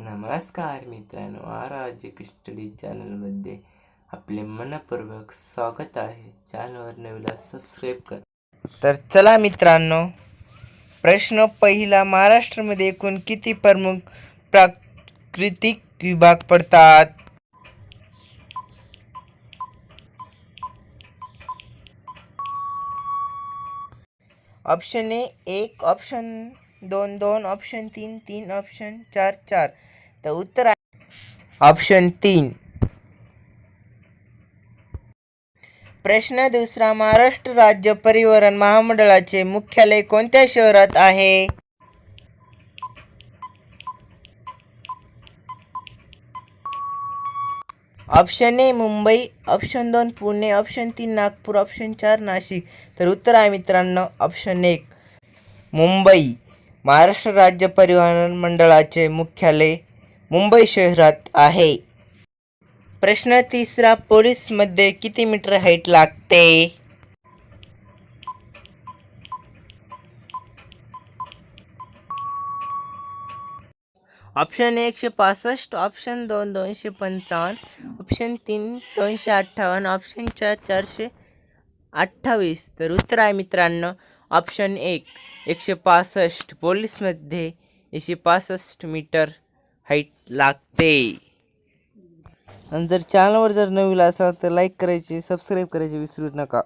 नमस्कार मित्रांनो, R study चॅनलमध्ये आपले मनपूर्वक स्वागत आहे. चॅनलवर नवीला सबस्क्राईब करा. तर चला मित्रांनो, प्रश्न पहिला, महाराष्ट्रामध्ये एकूण किती प्रमुख प्राकृतिक विभाग पडतात? Option A 1, option 2 2, option 3 3, option 4 4. तर उत्तर आहे ऑप्शन 3. प्रश्न दुसरा, महाराष्ट्र राज्य परिवहन महामंडळाचे मुख्यालय कोणत्या शहरात आहे? Option A Mumbai, option 2 Pune, option 3 Nagpur, option 4 Nashik. तर उत्तर आहे मित्रांनो ऑप्शन 1 मुंबई. महाराष्ट्र राज्य परिवहन मंडळाचे मुख्यालय मुंबई शहरात आहे. प्रश्न तिसरा, पोलीसमध्ये किती मीटर हाईट लागते? Option 165, option 2 255, option 3 258, option 4 428. तर उत्तर आहे मित्रांनो ऑप्शन 1 165. पोलीसमध्ये 165 मीटर हाईट लागते. आणि जर चॅनलवर नवीन असाल तर लाईक करायचे, सबस्क्राईब करायचे विसरू नका.